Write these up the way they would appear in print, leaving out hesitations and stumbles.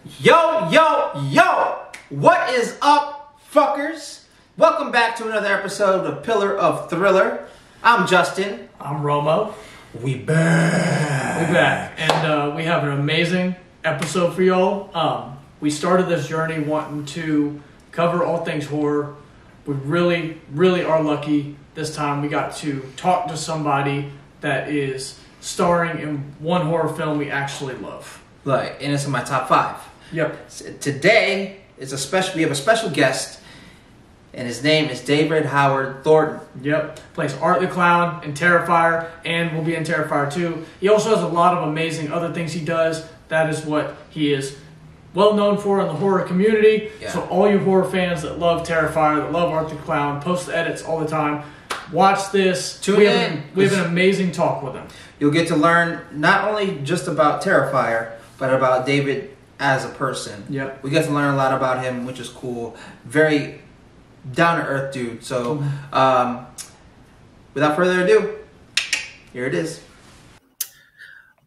Yo, yo, yo! What is up, fuckers? Welcome back to another episode of Pillar of Thriller. I'm Justin. I'm Romo. We back. We back. And we have an amazing episode for y'all. We started this journey wanting to cover all things horror. We really, really are lucky this time. We got to talk to somebody that is starring in one horror film we actually love. Like, and it's in my top 5. Yep. Today is a special. We have a special guest, and his name is David Howard Thornton. Yep. Plays Art the Clown in Terrifier, and will be in Terrifier 2. He also has a lot of amazing other things he does. That is what he is well known for in the horror community. Yeah. So all you horror fans that love Terrifier, that love Art the Clown, post edits all the time, watch this. Tune in. We have an amazing talk with him. You'll get to learn not only just about Terrifier, but about David as a person. Yep. We get to learn a lot about him, which is cool. Very down-to-earth dude. So, without further ado, here it is.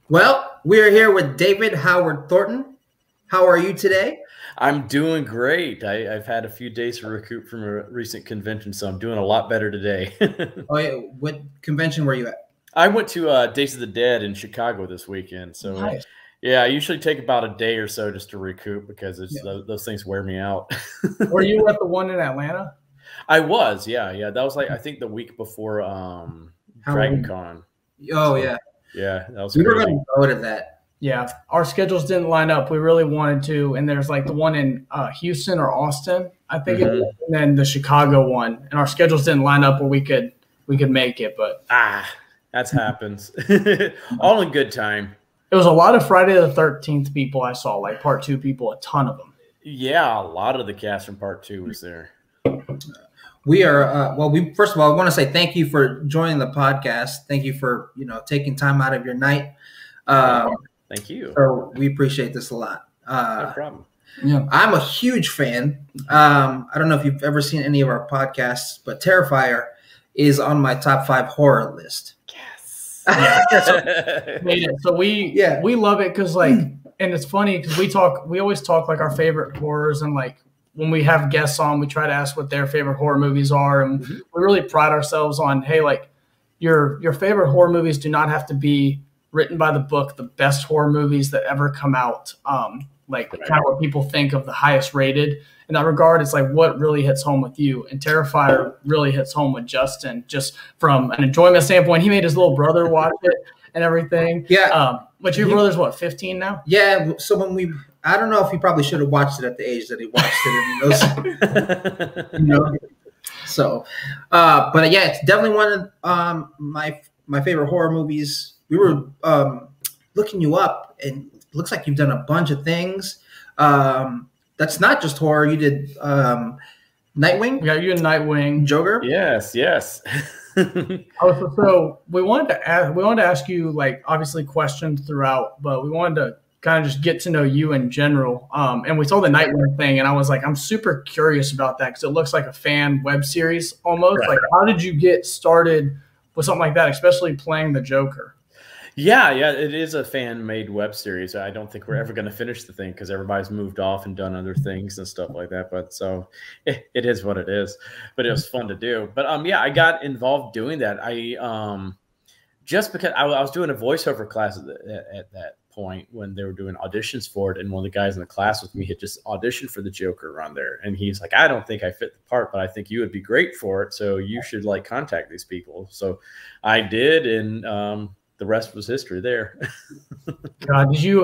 Well, we are here with David Howard Thornton. How are you today? I'm doing great. I've had a few days to recoup from a recent convention, so I'm doing a lot better today. Oh, yeah. What convention were you at? I went to Days of the Dead in Chicago this weekend. So, nice. Yeah, I usually take about a day or so just to recoup because those things wear me out. Were you at the one in Atlanta? I was, yeah. That was like, I think the week before Dragon Con. Oh, yeah. Yeah, that was We crazy. were going to go to that. Yeah, our schedules didn't line up. We really wanted to, and there's like the one in Houston or Austin, I think, it is, and then the Chicago one. And our schedules didn't line up where we could make it, but that happens. All in good time. It was a lot of Friday the 13th people I saw, like Part 2 people, a ton of them. Yeah, a lot of the cast from Part 2 was there. We are first of all, I want to say thank you for joining the podcast. Thank you for taking time out of your night. Thank you. So we appreciate this a lot. No problem. Yeah, I'm a huge fan. I don't know if you've ever seen any of our podcasts, but Terrifier is on my top 5 horror list. So we love it because and it's funny because we always talk like our favorite horrors, and like when we have guests on, we try to ask what their favorite horror movies are, and we really pride ourselves on, hey, like your favorite horror movies do not have to be written by the book, the best horror movies that ever come out, kind of what people think of the highest rated. In that regard, it's like what really hits home with you. And Terrifier really hits home with Justin, just from an enjoyment standpoint. He made his little brother watch it and everything. Yeah. But your brother's what, 15 now? Yeah. So I don't know if he probably should have watched it at the age that he watched it. So, but yeah, it's definitely one of my favorite horror movies. We were looking you up, and it looks like you've done a bunch of things. That's not just horror. You did Nightwing. Yeah, you did Nightwing, Joker. Yes. So we wanted to ask you, like, obviously questions throughout, but we wanted to kind of just get to know you in general. And we saw the Nightwing thing, and I was like, I'm super curious about that because it looks like a fan web series almost. Right. Like, how did you get started with something like that, especially playing the Joker? Yeah, it is a fan-made web series. I don't think we're ever going to finish the thing because everybody's moved off and done other things and stuff like that. But so it is what it is. But it was fun to do. But I got involved doing that. I just because I was doing a voiceover class at that point when they were doing auditions for it, and one of the guys in the class with me had just auditioned for the Joker on there, and he's like, I don't think I fit the part, but I think you would be great for it. So you should contact these people. So I did, and the rest was history there. Did you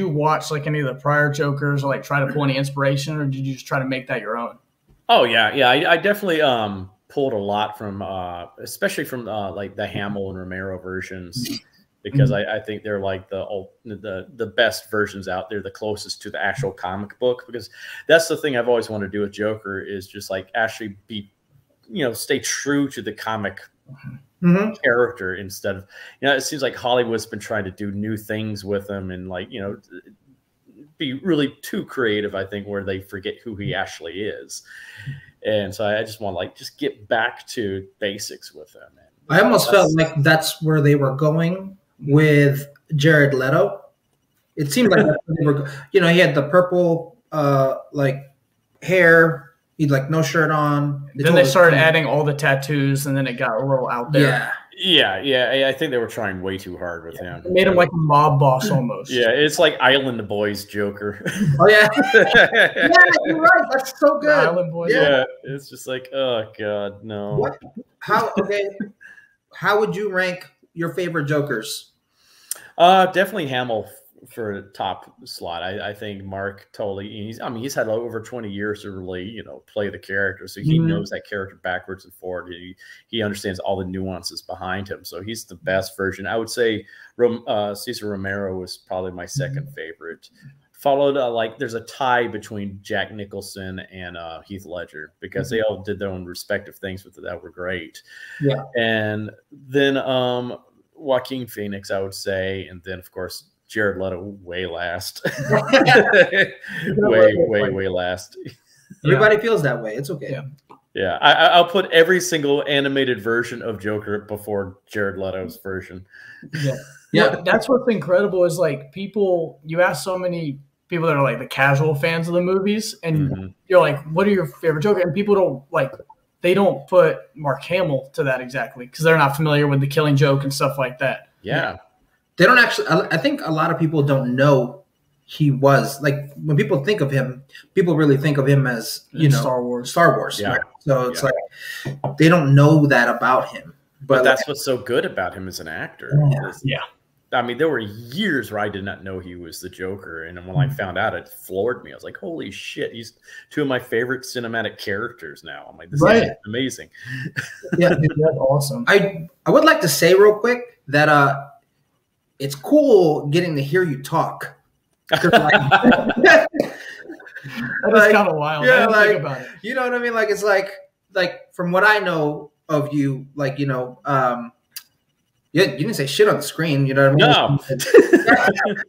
watch like any of the prior Jokers or like try to pull any inspiration, or did you just try to make that your own? Oh yeah. I definitely pulled a lot from, especially from like the Hamill and Romero versions, because I think they're like the best versions out there, the closest to the actual comic book. Because that's the thing I've always wanted to do with Joker is just like actually be, stay true to the comic character instead of, it seems like Hollywood's been trying to do new things with him and be really too creative, I think, where they forget who he actually is. And so I just want to just get back to basics with him. I almost felt like that's where they were going with Jared Leto. It seemed like they were, you know, he had the purple like hair. He'd like no shirt on. Then they started adding all the tattoos, and then it got a little out there. Yeah. I think they were trying way too hard with him. It made him like a mob boss almost. Yeah, it's like Island Boys Joker. Oh yeah, yeah, you're right. That's so good. Island Boys. Yeah, it's just like, oh god, no. What? How would you rank your favorite Jokers? Definitely Hamill for top slot. I think Mark totally. He's had over 20 years to really, you know, play the character, so he knows that character backwards and forward. He understands all the nuances behind him, so he's the best version. I would say Cesar Romero was probably my second favorite. Followed like there's a tie between Jack Nicholson and Heath Ledger, because they all did their own respective things that were great. Yeah, and then Joaquin Phoenix, I would say, and then of course Jared Leto way last. way last. Everybody feels that way. It's okay. Yeah. I'll put every single animated version of Joker before Jared Leto's version. Yeah. That's what's incredible is like you ask so many people that are like the casual fans of the movies, and you're like, what are your favorite Joker? And people they don't put Mark Hamill to that exactly because they're not familiar with the Killing Joke and stuff like that. Yeah. They don't actually. I think a lot of people don't know he was like when people think of him, people really think of him as Star Wars. Yeah. Right? So it's like they don't know that about him. But that's what's so good about him as an actor. Yeah. I mean, there were years where I did not know he was the Joker, and when I found out, it floored me. I was like, "Holy shit! He's two of my favorite cinematic characters now." I'm like, "This is amazing." Yeah, that's awesome. I would like to say real quick that it's cool getting to hear you talk. That is kind of wild. Yeah, I didn't think about it. You know what I mean? Like it's like from what I know of you, like you didn't say shit on the screen. You know what I mean? No.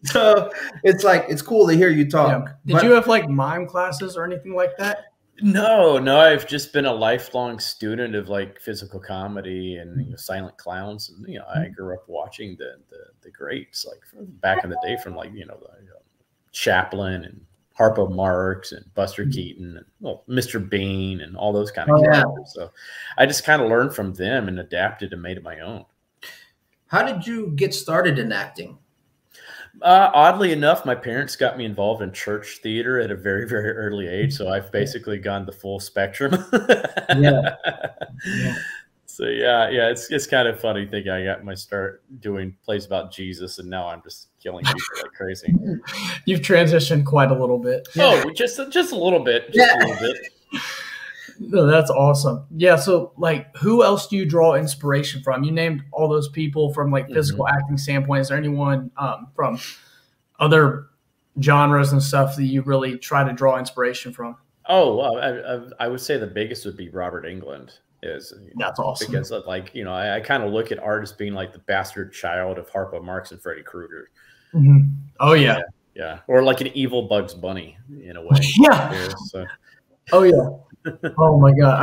So it's like it's cool to hear you talk. Yeah. Did you have like mime classes or anything like that? No. I've just been a lifelong student of like physical comedy and silent clowns, and I grew up watching the greats like from back in the day, from like Chaplin and Harpo Marx and Buster Keaton and Mr. Bean and all those kind of characters. So I just kind of learned from them and adapted and made it my own. How did you get started in acting? Oddly enough, my parents got me involved in church theater at a very, very early age. So I've basically gone the full spectrum. So it's kind of funny thinking I got my start doing plays about Jesus, and now I'm just killing people like crazy. You've transitioned quite a little bit. Oh, just a little bit. Just a little bit. No, that's awesome. Yeah. So like, who else do you draw inspiration from? You named all those people from like physical acting standpoint. Is there anyone from other genres and stuff that you really try to draw inspiration from? Oh, well, I would say the biggest would be Robert Englund. That's awesome. Because I kind of look at art as being like the bastard child of Harpo Marx and Freddy Krueger. Oh yeah. Yeah. Or like an evil Bugs Bunny in a way. Yeah. So. Oh yeah. Oh my God.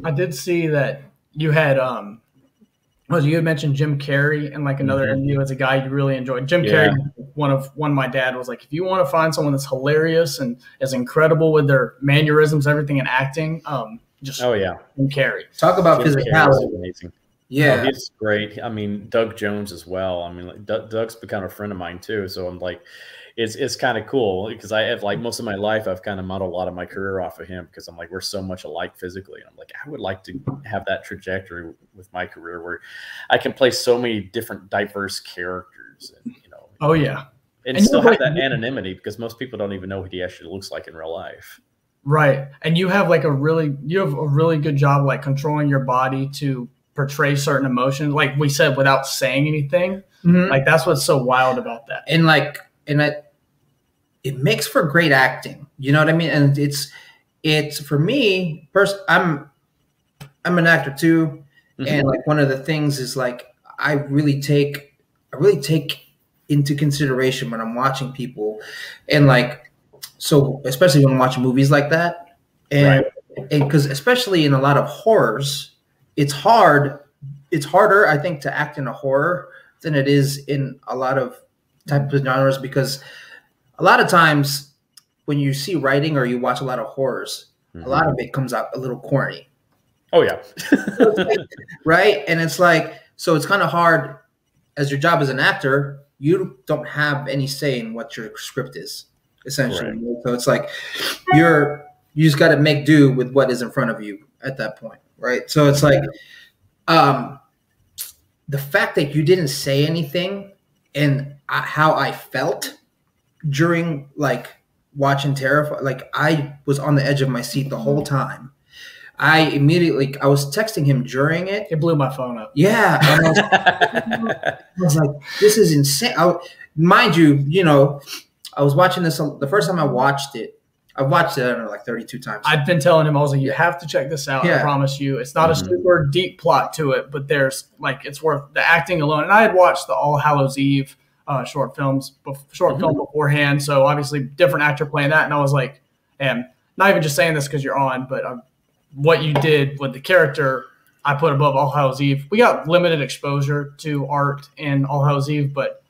I did see that you had you had mentioned Jim Carrey in like another interview as a guy you really enjoyed. Jim Carrey, one of my dad was like, if you want to find someone that's hilarious and is incredible with their mannerisms, everything, and acting, just Jim Carrey. Talk about physicality. Amazing. Yeah, he's great. I mean, Doug Jones as well. I mean, like, Doug's become a friend of mine too. So I'm like, it's kind of cool because I have like most of my life I've kind of modeled a lot of my career off of him because I'm like, we're so much alike physically. And I'm like, I would like to have that trajectory with my career where I can play so many different diverse characters and Oh yeah. And still have that anonymity because most people don't even know what he actually looks like in real life. Right. And you have a really good job like controlling your body to portray certain emotions, like we said, without saying anything. Like that's what's so wild about that. And it makes for great acting. You know what I mean? And it's for me, I'm an actor too. And like one of the things is like I really take into consideration when I'm watching people, and like so especially when I'm watching movies like that, and because especially in a lot of horrors, it's harder I think to act in a horror than it is in a lot of type of genres, because a lot of times when you see writing or you watch a lot of horrors, a lot of it comes out a little corny. Oh yeah. Right. And it's like, so it's kind of hard as your job as an actor, you don't have any say in what your script is, essentially. Right. So it's like you just got to make do with what is in front of you at that point. Right. So it's like, the fact that you didn't say anything and how I felt during like watching Terrifier, like I was on the edge of my seat the whole time. I was texting him during it. It blew my phone up. Yeah. I was like, this is insane. Mind you, I was watching this the first time I watched it. I watched it, I don't know, like 32 times. I've been telling him, I was like, you have to check this out. I promise you. It's not a super deep plot to it, but there's like, it's worth the acting alone. And I had watched the All Hallows Eve short film beforehand. So obviously different actor playing that. And I was like, and not even just saying this because you're on, but what you did with the character, I put above All Hallows Eve. We got limited exposure to art in All Hallows Eve, but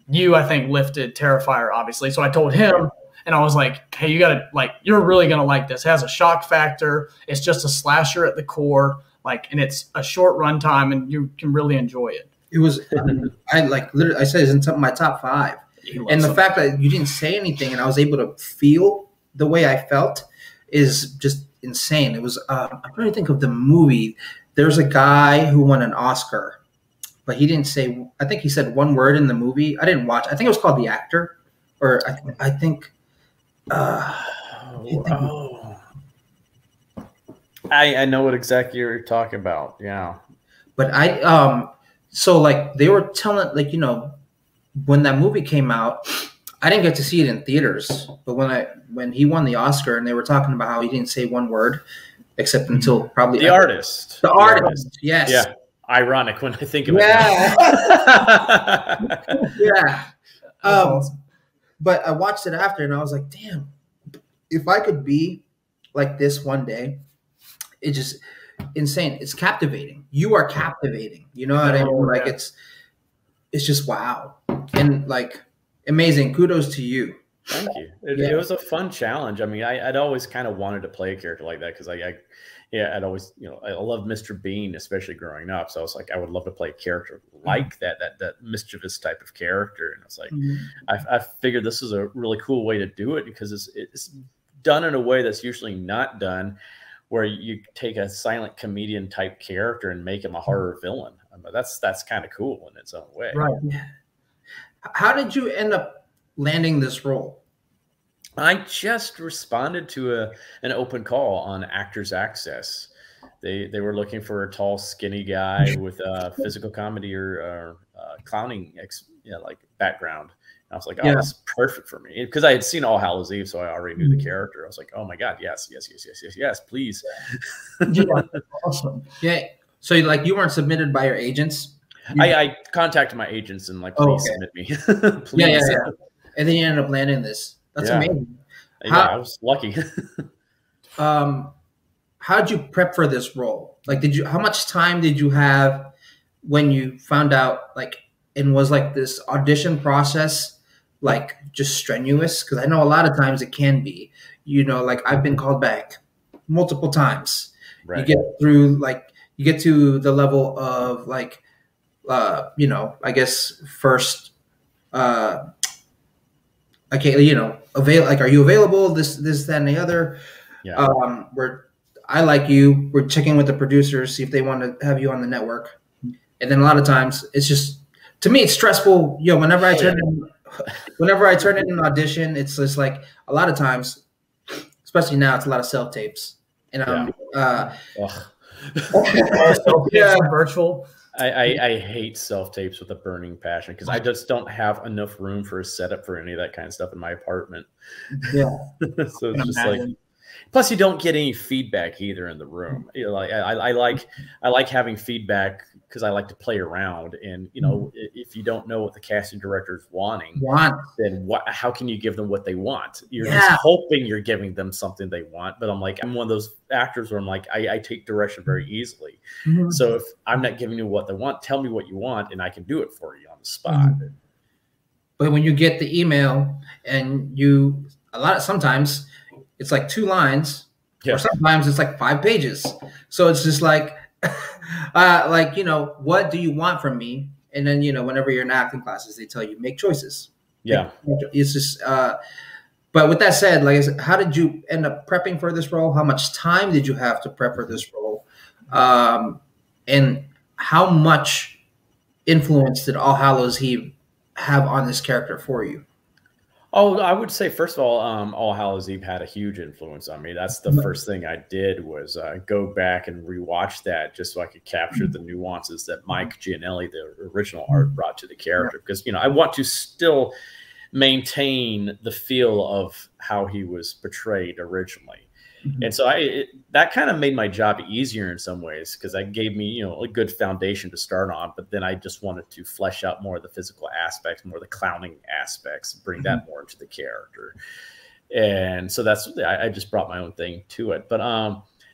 you, I think, lifted Terrifier, obviously. So I told him, and I was like, hey, you're really going to like this. It has a shock factor. It's just a slasher at the core, and it's a short runtime, and you can really enjoy it. It was, I said it's in my top 5. And the fact that you didn't say anything and I was able to feel the way I felt is just insane. It was, I'm trying to think of the movie. There's a guy who won an Oscar, but he didn't say, I think he said one word in the movie. I didn't watch. I think it was called The Actor, or I think. I know what exactly you're talking about. Yeah. But so like they were telling, when that movie came out, I didn't get to see it in theaters, but when he won the Oscar and they were talking about how he didn't say one word except until probably the artist. Yes. Yeah. Ironic when I think of it. Yeah. Awesome. But I watched it after and I was like, damn, if I could be like this one day, it's just insane. It's captivating. You are captivating. You know what I mean? Like it's just wow. And like amazing. Kudos to you. Thank you. It was a fun challenge. I mean, I'd always kind of wanted to play a character like that because I'd always, I loved Mr. Bean, especially growing up. So I was like, I would love to play a character like that mischievous type of character. And it's like, I figured this is a really cool way to do it because it's done in a way that's usually not done, where you take a silent comedian type character and make him a horror villain. I mean, that's kind of cool in its own way. Right. How did you end up landing this role? I just responded to an open call on Actors Access. They were looking for a tall, skinny guy with physical comedy or clowning background. And I was like, oh, that's perfect for me. Because I had seen All Hallows Eve, so I already knew the character. I was like, oh my God, yes, please. Yeah, awesome. Yeah. So you weren't submitted by your agents? I contacted my agents and please submit me. Please. Yeah. And then you ended up landing this. That's amazing. I was lucky. How'd you prep for this role? How much time did you have when you found out, and was this audition process, just strenuous? Because I know a lot of times it can be, I've been called back multiple times. Right. You get through, you get to the level of I guess first, are you available? This, that, and the other. Yeah. I like you. We're checking with the producers, see if they want to have you on the network. And then a lot of times it's just, to me, it's stressful. Whenever I turn in an audition, it's just a lot of times, especially now, it's a lot of self-tapes. And virtual. I hate self-tapes with a burning passion because I just don't have enough room for a setup for any of that kind of stuff in my apartment. Yeah. So it's just plus you don't get any feedback either in the room. I like having feedback because I like to play around. And, if you don't know what the casting director is wanting, then how can you give them what they want? You're just hoping you're giving them something they want. But I'm one of those actors where I take direction very easily. Mm-hmm. So if I'm not giving you what they want, tell me what you want and I can do it for you on the spot. But when you get the email and sometimes it's like 2 lines, or sometimes it's like 5 pages. So it's just like, like, what do you want from me? And then, whenever you're in acting classes, they tell you make choices. Yeah. It's just, but with that said, like, how did you end up prepping for this role? How much time did you have to prep for this role? And how much influence did All Hallows Eve have on this character for you? Oh, I would say, first of all, All Hallows Eve had a huge influence on me. That's the first thing I did was go back and rewatch that just so I could capture the nuances that Mike Gianelli, the original art, brought to the character. Because, I want to still maintain the feel of how he was portrayed originally. And so that kind of made my job easier in some ways, because that gave me, a good foundation to start on. But then I just wanted to flesh out more of the physical aspects, more of the clowning aspects, bring that more into the character. And so I just brought my own thing to it. But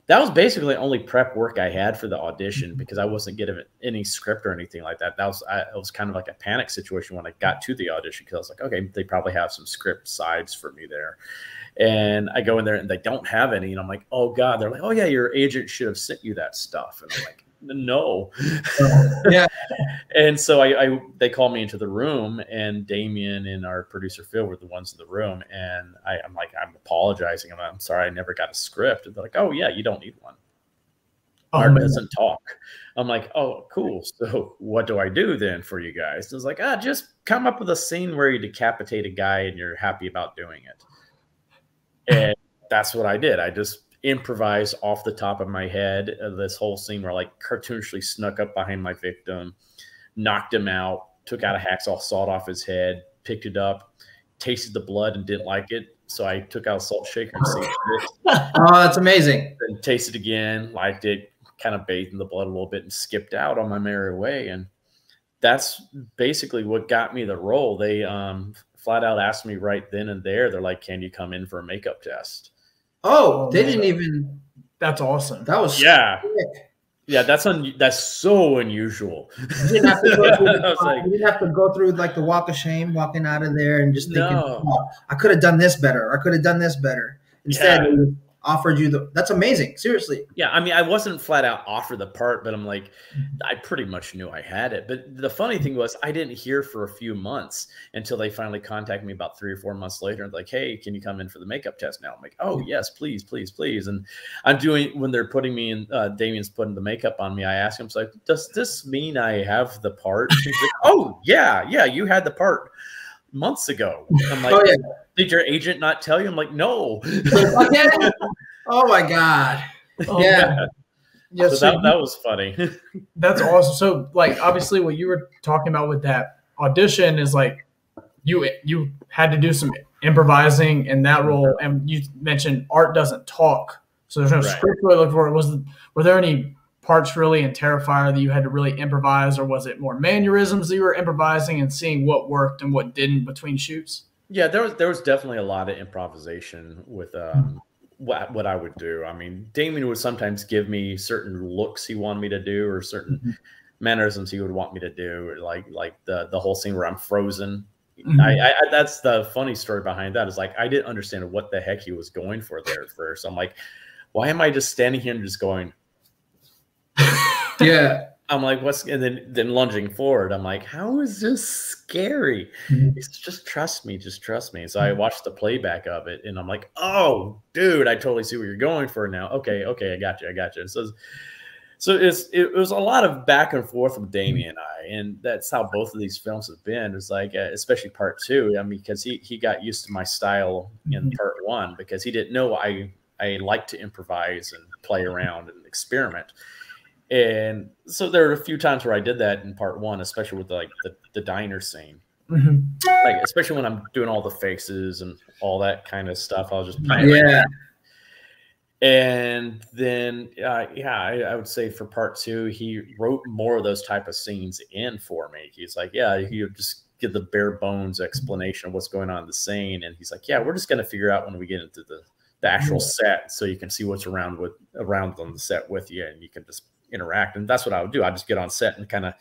that was basically the only prep work I had for the audition, because I wasn't getting any script or anything like that. It was kind of like a panic situation when I got to the audition, because I was like, okay, they probably have some script sides for me there. And I go in there and they don't have any. And I'm like, oh God. They're like, oh yeah, your agent should have sent you that stuff. And I'm like, no. Yeah. And so they called me into the room, and Damien and our producer Phil were the ones in the room. And I'm like, I'm apologizing. I'm sorry, I never got a script. And they're like, oh yeah, you don't need one. Art doesn't talk. I'm like, oh, cool. So what do I do then for you guys? It's like, just come up with a scene where you decapitate a guy and you're happy about doing it. And that's what I did. I just improvised off the top of my head this whole scene where I like cartoonishly snuck up behind my victim, knocked him out, took out a hacksaw, sawed off his head, picked it up, tasted the blood and didn't like it. So I took out a salt shaker and seasoned it. Oh, that's amazing. Then tasted again, liked it, kind of bathed in the blood a little bit, and skipped out on my merry way. And that's basically what got me the role. They flat out asked me right then and there. They're like, can you come in for a makeup test? Oh, they didn't even. That's awesome. That was sick. Yeah, that's so unusual. You didn't have to go through like the walk of shame, walking out of there and just thinking, oh, I could have done this better. I could have done this better. Instead, they offered you that's amazing. Seriously. Yeah, I mean, I wasn't flat out offered the part, but I'm like, I pretty much knew I had it. But the funny thing was, I didn't hear for a few months until they finally contacted me about 3 or 4 months later and like, hey, can you come in for the makeup test now? I'm like, oh yes, please, please, please. And I'm doing, when they're putting me in, Damien's putting the makeup on me, I ask him, like, does this mean I have the part? He's like, oh yeah, you had the part months ago. I'm like, did your agent not tell you? I'm like, no. Oh my God. Yeah. Yeah. So that was funny. That's awesome. So like, obviously what you were talking about with that audition is like, you had to do some improvising in that role. And you mentioned art doesn't talk. So there's no script really look for it. Were there any parts really in Terrifier that you had to really improvise, or was it more mannerisms that you were improvising and seeing what worked and what didn't between shoots? Yeah, there was definitely a lot of improvisation with what I would do. I mean, Damien would sometimes give me certain looks he wanted me to do, or certain mannerisms he would want me to do, like the whole scene where I'm frozen. I that's the funny story behind that, is like, I didn't understand what the heck he was going for there at first. I'm like, why am I just standing here and just going? Yeah. I'm like, and then lunging forward. I'm like, how is this scary? It's just trust me. So I watched the playback of it, and I'm like, oh, dude, I totally see what you're going for now. Okay, I got you. So it was a lot of back and forth with Damien and I, and that's how both of these films have been. It's like, especially part 2. I mean, because he got used to my style in part 1, because he didn't know I like to improvise and play around and experiment. And so there were a few times where I did that in part 1, especially with like the diner scene. Like, especially when I'm doing all the faces and all that kind of stuff, I'll just play. And then, I would say for part 2, he wrote more of those type of scenes in for me. He's like, he would just give the bare bones explanation of what's going on in the scene. And he's like, we're just going to figure out when we get into the actual set, so you can see what's around on the set with you, and you can just interact. And that's what I would do. I'd just get on set and kind of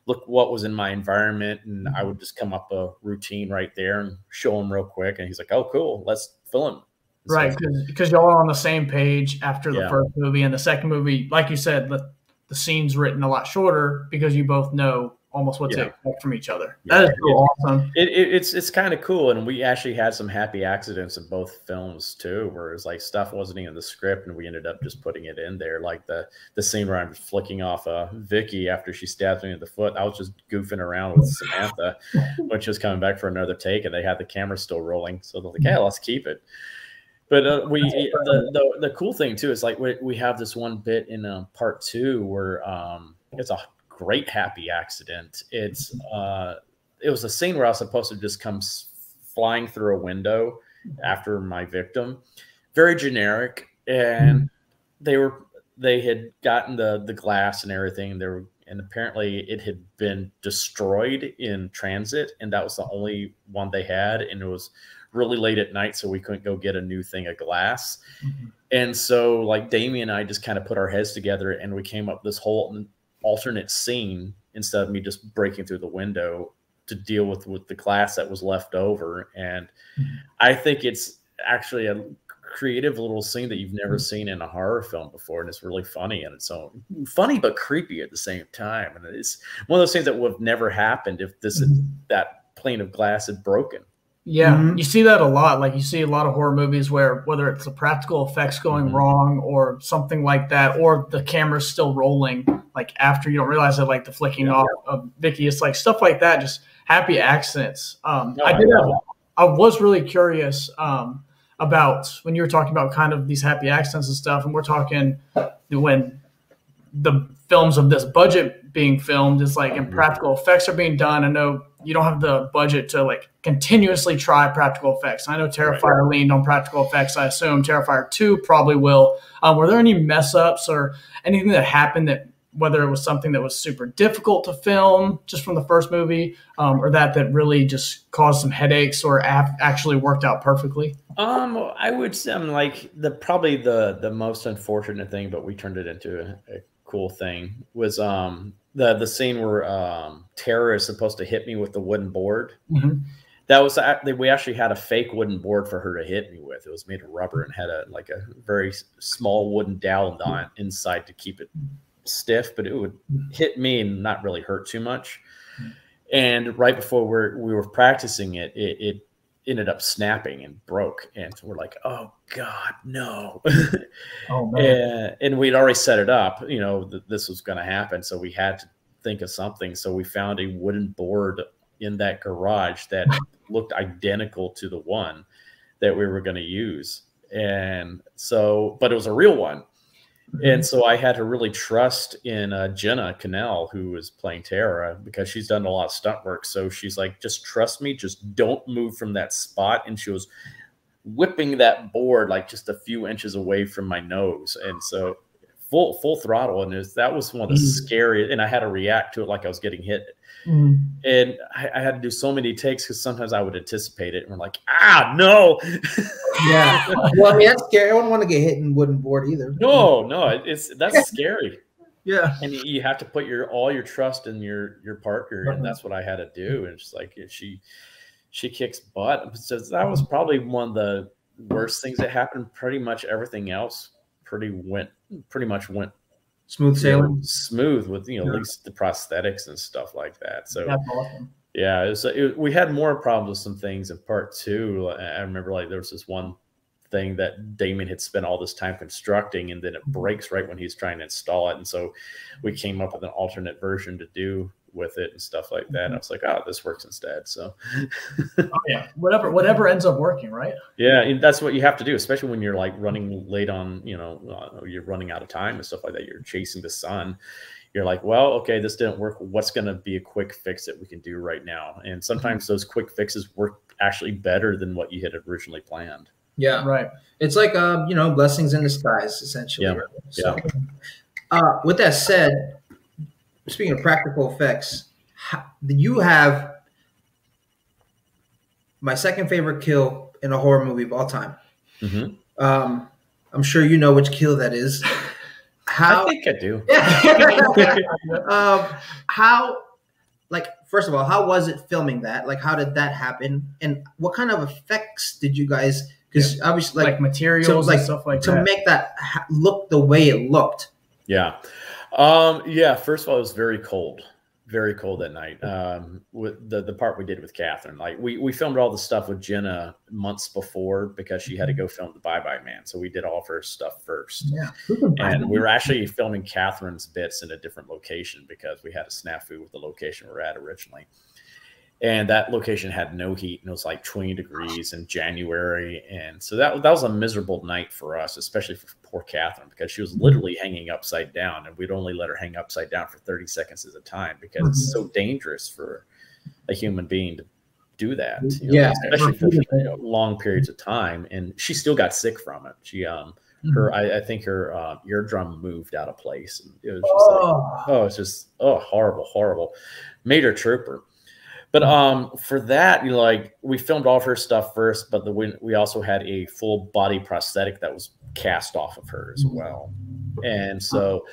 look what was in my environment, and I would just come up a routine right there and show him real quick. And he's like, "Oh, cool, let's film." Right, because y'all are on the same page after the first movie, and the second movie, like you said, the scene's written a lot shorter because you both know almost what to expect from each other. That is so awesome. It's kind of cool, and we actually had some happy accidents in both films too, where it's like stuff wasn't even in the script, and we ended up just putting it in there. Like the scene where I'm flicking off Vicky after she stabs me in the foot. I was just goofing around with Samantha when she was coming back for another take, and they had the camera still rolling, so they're like, "Yeah, let's keep it." But the cool thing too is like we have this one bit in part 2 where it's a great happy accident. It was a scene where I was supposed to just come flying through a window after my victim, very generic, and they had gotten the glass and everything. And apparently it had been destroyed in transit, and that was the only one they had, and it was really late at night, so we couldn't go get a new thing of glass. And so like Damien and I just kind of put our heads together, and we came up with this whole alternate scene instead of me just breaking through the window to deal with the glass that was left over. And I think it's actually a creative little scene that you've never seen in a horror film before, and it's really funny, and it's so funny but creepy at the same time. And it's one of those things that would have never happened if that pane of glass had broken. Yeah, you see that a lot. Like you see a lot of horror movies where whether it's the practical effects going wrong or something like that, or the camera's still rolling, like after you don't realize it, like the flicking off of Vicky, it's like stuff like that, just happy accidents. I was really curious about when you were talking about kind of these happy accidents and stuff, and we're talking when the films of this budget being filmed is like, and practical effects are being done. I know you don't have the budget to like continuously try practical effects. I know Terrifier leaned on practical effects. I assume Terrifier 2 probably will. Were there any mess ups or anything that happened that, whether it was something that was super difficult to film just from the first movie, or that really just caused some headaches, or actually worked out perfectly? I would say like probably the most unfortunate thing, but we turned it into a cool thing, was the scene where Tara is supposed to hit me with the wooden board. That was we actually had a fake wooden board for her to hit me with. It was made of rubber and had a very small wooden dowel on inside to keep it stiff, but it would hit me and not really hurt too much. And right before we were practicing it, it ended up snapping and broke, and we're like, "Oh God, no!" Oh man! And we'd already set it up, that this was going to happen, so we had to think of something. So we found a wooden board in that garage that looked identical to the one that we were going to use, and so, but it was a real one. And so I had to really trust in Jenna Cannell, who was playing Tara, because she's done a lot of stunt work. So she's like, "Just trust me, just don't move from that spot." And she was whipping that board like just a few inches away from my nose. And so full throttle. And that was one of the scariest, and I had to react to it like I was getting hit. And I had to do so many takes because sometimes I would anticipate it and we're like, no. Yeah. Well, I mean, that's scary. I wouldn't want to get hit in wooden board either. No, that's scary. Yeah. And you have to put all your trust in your partner, and that's what I had to do. And it's like she kicks butt. So that was probably one of the worst things that happened. Pretty much everything else pretty much went smooth sailing, smooth with at least the prosthetics and stuff like that. So that's awesome. Yeah, we had more problems with some things in part 2. I remember like there was this one thing that Damien had spent all this time constructing, and then it breaks right when he's trying to install it. And so we came up with an alternate version to do with it and stuff like that. And I was like, "Oh, this works instead." So yeah, whatever ends up working, right? Yeah, and that's what you have to do, especially when you're like running late on, you're running out of time and stuff like that. You're chasing the sun. You're like, well, okay, this didn't work. What's going to be a quick fix that we can do right now? And sometimes those quick fixes work actually better than what you had originally planned. Yeah, right. It's like blessings in disguise, essentially. Yeah. So, with that said, speaking of practical effects, you have my second favorite kill in a horror movie of all time. I'm sure you know which kill that is. I think I do. How like, first of all, how was it filming that? Like, how did that happen? And what kind of effects did you guys? Because obviously, like materials and stuff like that to make that look the way it looked. Yeah. Yeah. First of all, it was very cold that night. With the part we did with Catherine, like we filmed all the stuff with Jenna months before because she had to go film the Bye Bye Man. So we did all of her stuff first. Yeah. And we were actually filming Catherine's bits in a different location because we had a snafu with the location we were at originally. And that location had no heat, and it was like 20 degrees in January. And so that was a miserable night for us, especially for poor Catherine, because she was literally hanging upside down, and we'd only let her hang upside down for 30 seconds at a time because it's so dangerous for a human being to do that. Especially for long periods of time. And she still got sick from it. She, I think her eardrum moved out of place. And it was just horrible, horrible. Made her trooper. But for that, like we filmed all of her stuff first, but we also had a full body prosthetic that was cast off of her as well. And so,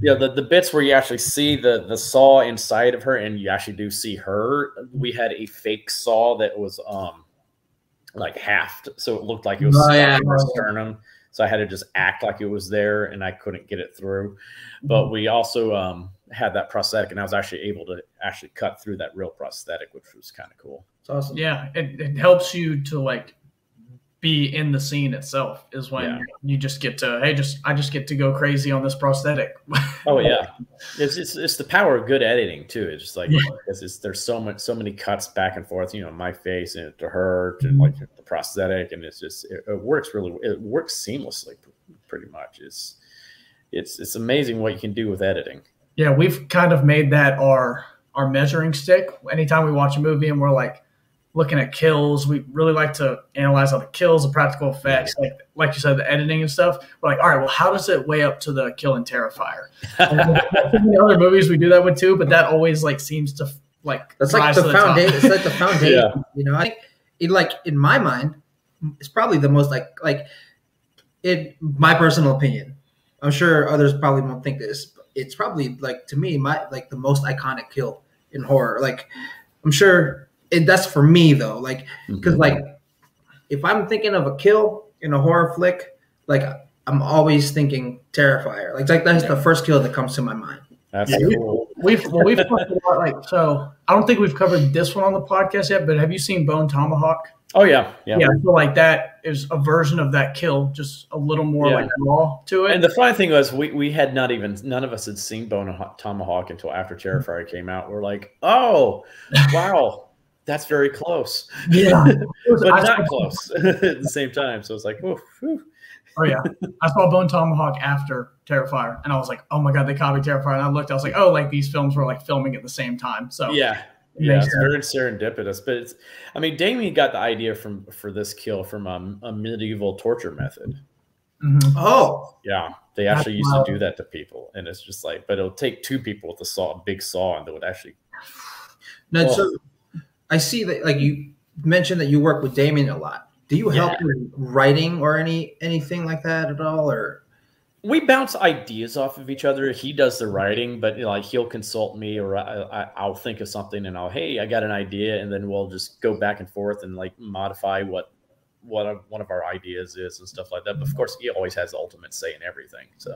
the bits where you actually see the saw inside of her, and you actually do see her. We had a fake saw that was like halved, so it looked like it was stuck in her sternum. So I had to just act like it was there, and I couldn't get it through. But we also had that prosthetic, and I was actually able to actually cut through that real prosthetic, which was kind of cool. It's awesome. Yeah, it helps you to like be in the scene itself. Is when you just get to I just get to go crazy on this prosthetic. Oh yeah, it's the power of good editing too. It's just like because there's so many cuts back and forth. My face and to her to like the prosthetic, and it's just it works seamlessly. Pretty much, it's amazing what you can do with editing. Yeah, we've kind of made that our measuring stick. Anytime we watch a movie and we're like looking at kills, we really like to analyze all the kills, the practical effects, like you said, the editing and stuff. We're like, all right, well, how does it weigh up to the kill in Terrifier? And the other movies we do that with too, but that always like seems to like that's like the foundation. It's like the foundation. I think it, like in my mind, it's probably the most like in my personal opinion. I'm sure others probably won't think this. It's probably like to me the most iconic kill in horror. Like I'm sure that's for me though. Like because like if I'm thinking of a kill in a horror flick, like I'm always thinking Terrifier. Like that's the first kill that comes to my mind. That's cool. We've talked a lot. So I don't think we've covered this one on the podcast yet. But have you seen Bone Tomahawk? Oh yeah. I feel like that is a version of that kill, just a little more like raw to it. And the funny thing was, we had none of us had seen Bone Tomahawk until after Terrifier came out. We're like, oh, wow, that's very close. Yeah, but not close at the same time. So it's like, whew. Oh yeah, I saw Bone Tomahawk after Terrifier, and I was like, oh my god, they copied Terrifier. And I looked, I was like, oh, like these films were like filming at the same time. So yeah. Yeah, it's very serendipitous, but Damien got the idea for this kill from a medieval torture method. Oh, yeah, they actually used to do that to people, and it's just like, but it'll take two people with a big saw, and they would actually. No, so I see that like you mentioned that you work with Damien a lot. Do you help with writing or anything like that at all, or? We bounce ideas off of each other. He does the writing, but like he'll consult me, or I'll think of something, and I got an idea, and then we'll just go back and forth and like modify what one of our ideas is and stuff like that. But of course, he always has the ultimate say in everything. So,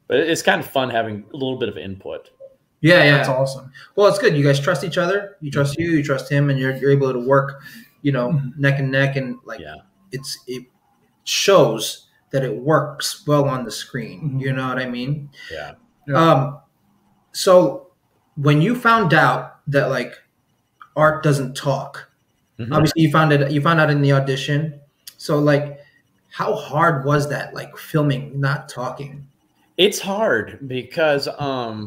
but it's kind of fun having a little bit of input. Yeah, that's awesome. Well, it's good. You guys trust each other. You trust you trust him, and you're able to work, neck and neck, and like it shows that it works well on the screen. You know what I mean? Yeah. So when you found out that like art doesn't talk, obviously you found out in the audition. So like, how hard was that? Like filming, not talking? It's hard because,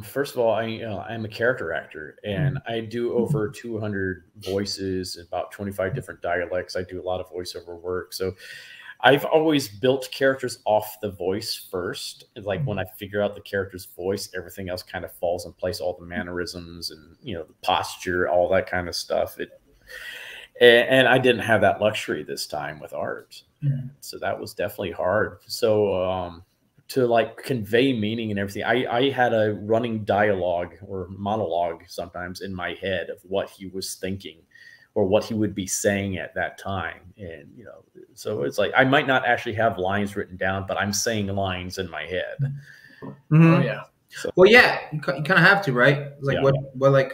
first of all, I'm a character actor, and I do over 200 voices, about 25 different dialects. I do a lot of voiceover work. So I've always built characters off the voice first. Like when I figure out the character's voice, everything else kind of falls in place, all the mannerisms and, the posture, all that kind of stuff. And I didn't have that luxury this time with art. So that was definitely hard. So like convey meaning and everything. I had a running dialogue or monologue sometimes in my head of what he was thinking or what he would be saying at that time. And, you know, so it's like, I might not actually have lines written down, but I'm saying lines in my head. Oh yeah. So, well, yeah, you kind of have to, right? Like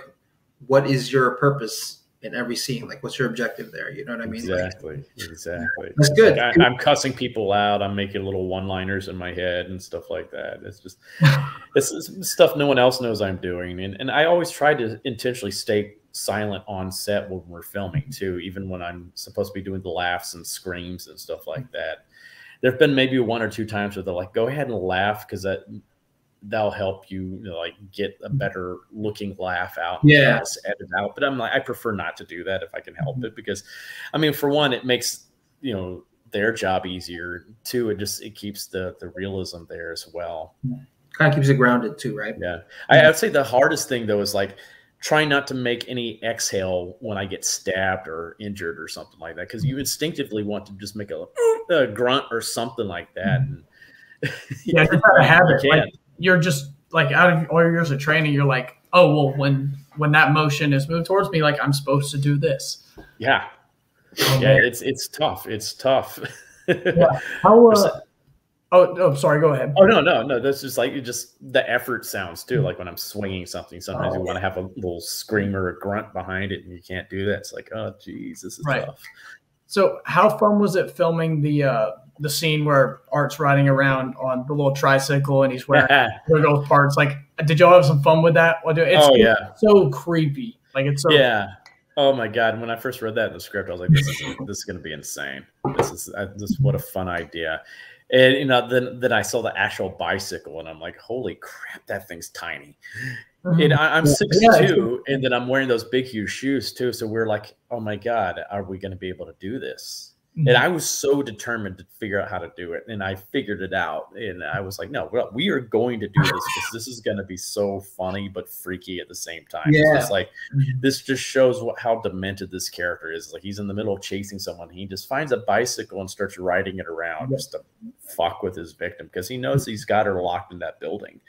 what is your purpose in every scene? Like, what's your objective there? You know what I mean? Exactly. Exactly. That's good. Like I'm cussing people out. I'm making little one-liners in my head and stuff like that. It's just, it's stuff no one else knows I'm doing. And I always try to intentionally stay silent on set when we're filming too, even when I'm supposed to be doing the laughs and screams and stuff like that. There've been maybe 1 or 2 times where they're like, go ahead and laugh, because that'll help you, like get a better looking laugh out. Yeah. Edit out. But I'm like, I prefer not to do that if I can help it, because I mean, for one, it makes, you know, their job easier. 2, it keeps the realism there as well. Kind of keeps it grounded too, right? Yeah. I would say the hardest thing though is like try not to make any exhale when I get stabbed or injured or something like that, because you instinctively want to just make a grunt or something like that. And yeah, you gotta have it. Like, you're just like, out of all your years of training, you're like, oh well, when that motion is moved towards me, like I'm supposed to do this. Yeah, yeah, it's tough. It's tough. Yeah. How? Oh, sorry. Go ahead. Oh no. That's just like the effort sounds too. Like when I'm swinging something, sometimes you want to have a little scream or a grunt behind it, and you can't do that. It's like, oh geez, this is tough. So, how fun was it filming the scene where Art's riding around on the little tricycle and he's wearing those parts? Like, did y'all have some fun with that? It's so creepy. Like, it's so Oh my god! When I first read that in the script, I was like, "This is going to be insane. This is what a fun idea." And you know, then I saw the actual bicycle, and I'm like, "Holy crap, that thing's tiny!" And I'm 6'2", and then I'm wearing those big, huge shoes too. So we're like, "Oh my god, are we going to be able to do this?" And I was so determined to figure out how to do it, and I figured it out. And I was like, "No, we are going to do this because this is going to be so funny but freaky at the same time." Yeah. It's like this just shows how demented this character is. Like he's in the middle of chasing someone, he just finds a bicycle and starts riding it around just to fuck with his victim because he knows he's got her locked in that building.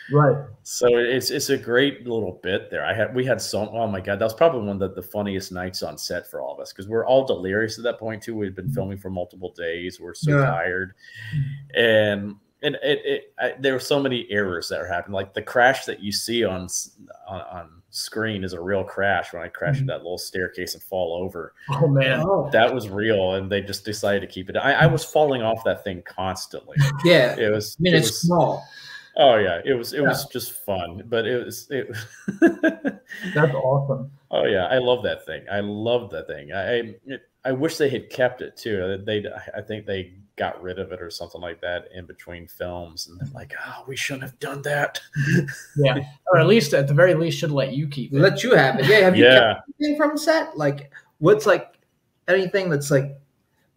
Right. So it's a great little bit there. We had oh my god, that was probably one of the funniest nights on set for all of us because we're all delirious at that point too. We'd been filming for multiple days. We're so tired, and there were so many errors that were happening. Like the crash that you see on screen is a real crash when I crashed in that little staircase and fall over. Oh man, that was real, and they just decided to keep it. I was falling off that thing constantly. Yeah, it was. I mean, it's small. Oh yeah, it was just fun, but it That's awesome. Oh yeah, I love that thing. I love that thing. I wish they had kept it too. I think they got rid of it or something like that in between films, and they're like, oh, we shouldn't have done that. Yeah, or at the very least, should let you keep it. Let you have it. Yeah, have you kept anything from set? Like, what's like anything that's like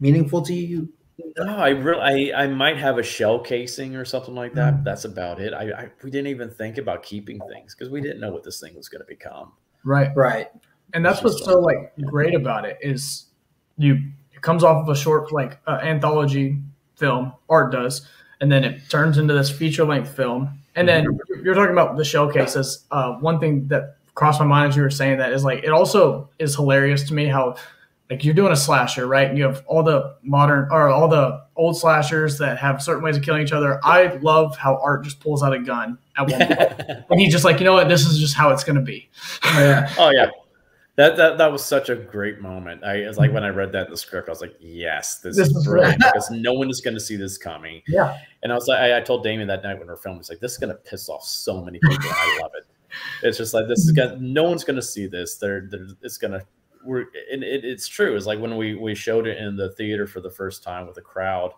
meaningful to you? No, I might have a shell casing or something like that. But that's about it. We didn't even think about keeping things because we didn't know what this thing was going to become. Right. And that's what's so like great about it is it comes off of a short like anthology film, Art does, and then it turns into this feature length film. And then you're talking about the shell cases. One thing that crossed my mind as you were saying that is like it also is hilarious to me how. Like you're doing a slasher, right? And you have all the all the old slashers that have certain ways of killing each other. I love how Art just pulls out a gun at one point, and he's just like, you know what? This is just how it's going to be. Oh yeah, that was such a great moment. It was like when I read that in the script, I was like, yes, this is brilliant because no one is going to see this coming. Yeah. And I was like, I told Damien that night when we were filming, it's like this is going to piss off so many people. And I love it. It's just like no one's going to see this. It's going to. It's true. It's like when we showed it in the theater for the first time with a crowd,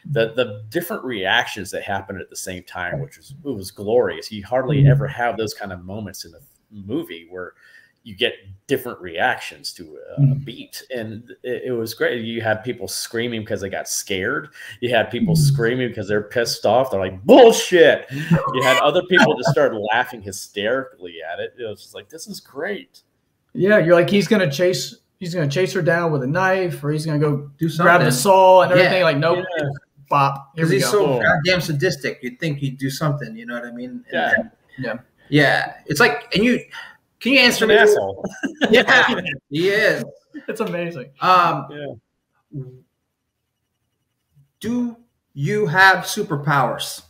the different reactions that happened at the same time, it was glorious. You hardly ever have those kind of moments in a movie where you get different reactions to a beat, and it was great. You had people screaming because they got scared. You had people screaming because they're pissed off. They're like, bullshit. You had other people just start laughing hysterically at it. It was just like, this is great. Yeah, you're like he's gonna chase her down with a knife, or he's gonna go grab the saw and everything. Like nope, bop. Because he's so goddamn sadistic. You'd think he'd do something. You know what I mean? Yeah. It's like, and can you answer an asshole? Yeah, he is. It's amazing. Do you have superpowers?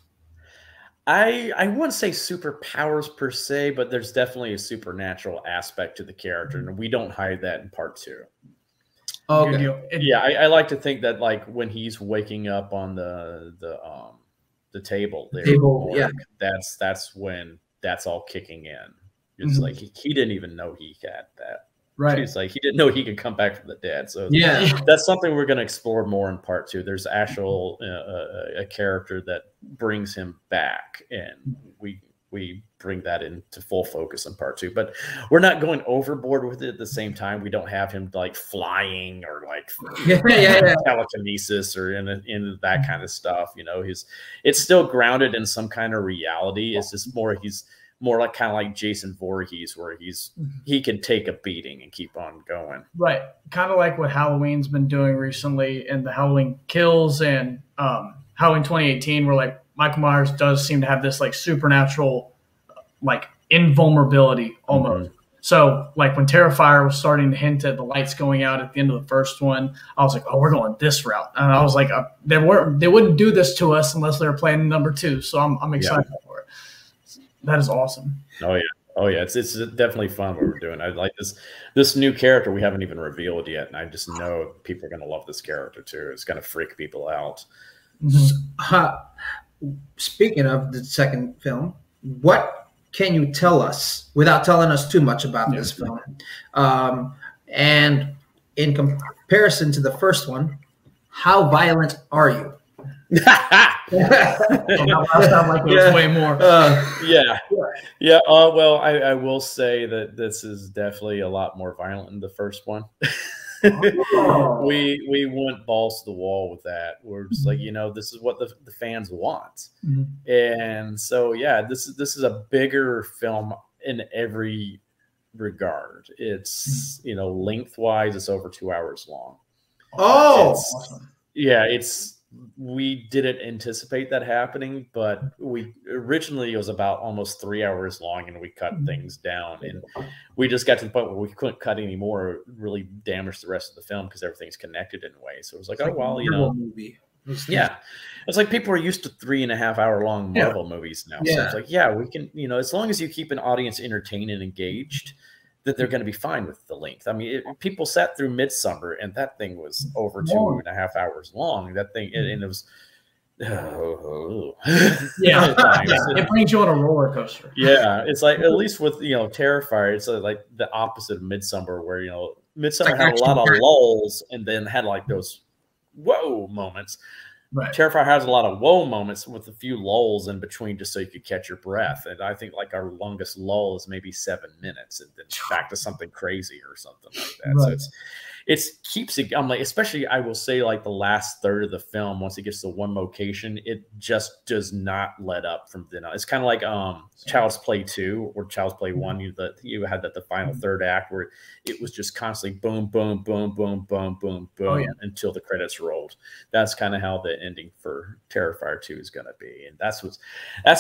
I wouldn't say superpowers per se, but there's definitely a supernatural aspect to the character, and we don't hide that in part 2. Okay. Yeah, I like to think that like when he's waking up on the table there, that's when that's all kicking in. It's like he didn't even know he had that. Right. He's like, he didn't know he could come back from the dead. So yeah, that's something we're going to explore more in part 2. There's actual a character that brings him back, and we bring that into full focus in part 2. But we're not going overboard with it at the same time. We don't have him like flying or like telekinesis or in that kind of stuff. You know, it's still grounded in some kind of reality. It's just he's more like kind of like Jason Voorhees, where he can take a beating and keep on going. Right. Kind of like what Halloween's been doing recently in the Halloween Kills and Halloween 2018, where like Michael Myers does seem to have this like supernatural like invulnerability almost. So like when Terrifier was starting to hint at the lights going out at the end of the first one, I was like, oh, we're going this route. And I was like, they wouldn't do this to us unless they were playing number 2. So I'm excited for it. That is awesome. Oh yeah. It's definitely fun what we're doing. I like this new character we haven't even revealed yet, and I just know people are going to love this character too. It's going to freak people out. Speaking of the second film, what can you tell us without telling us too much about this film? And in comparison to the first one, how violent are you? Way more. Well, I will say that this is definitely a lot more violent than the first one. We went balls to the wall with that. We're just like, this is what the fans want. And so this is a bigger film in every regard. It's lengthwise, it's over 2 hours long. Awesome. We didn't anticipate that happening, but originally it was about almost 3 hours long, and we cut things down, and we just got to the point where we couldn't cut any more. It really damaged the rest of the film because everything's connected in a way. So it was like, movie. It's like people are used to 3.5 hour long Marvel movies now. So it's like, we can, as long as you keep an audience entertained and engaged, that they're going to be fine with the length. I mean, people sat through Midsummer, and that thing was over 2.5 hours long. That thing, and it was, it brings you on a roller coaster. Yeah, it's like, at least with Terrifier, it's like the opposite of Midsummer, where Midsummer had a lot of lulls and then had like those whoa moments. Right. Terrifier has a lot of whoa moments with a few lulls in between, just so you could catch your breath. And I think like our longest lull is maybe 7 minutes, and then back to something crazy or something like that. Right. So it keeps it. I'm like, especially I will say like the last third of the film, once it gets to one location, it just does not let up from then on. It's kind of like Child's Play 2 or Child's Play 1. You had the final third act where it was just constantly boom, boom, boom, boom, boom, boom, boom until the credits rolled. That's kind of how the ending for Terrifier 2 is going to be, and that's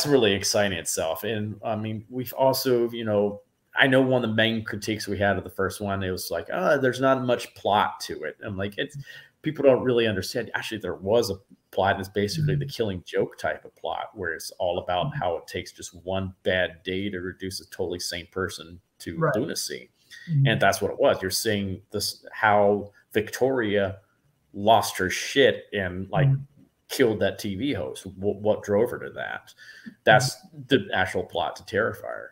really exciting itself. And I mean, we've also I know one of the main critiques we had of the first one, it was like, there's not much plot to it. I'm like, people don't really understand. Actually, there was a plot, and it's basically the Killing Joke type of plot, where it's all about how it takes just one bad day to reduce a totally sane person to lunacy. And that's what it was. You're seeing how Victoria lost her shit and like killed that TV host. What drove her to that? That's the actual plot to Terrifier.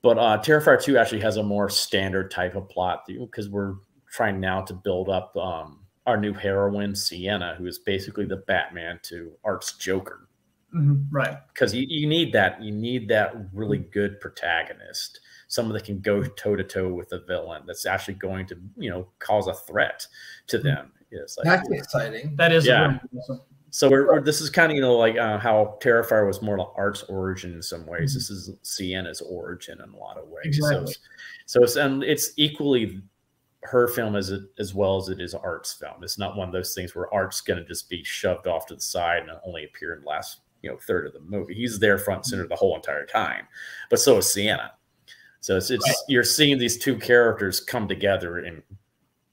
But Terrifier 2 actually has a more standard type of plot, because we're trying now to build up our new heroine, Sienna, who is basically the Batman to Art's Joker. Right. Because you need that. You need that really good protagonist, someone that can go toe-to-toe with the villain, that's actually going to, cause a threat to them. It's like, that's exciting. That is awesome. So this is kind of like how Terrifier was more like Art's origin in some ways. This is Sienna's origin in a lot of ways. Exactly. So it's equally her film as well as it is Art's film. It's not one of those things where Art's going to just be shoved off to the side and only appear in the last third of the movie. He's there front and center the whole entire time, but so is Sienna. So it's you're seeing these two characters come together and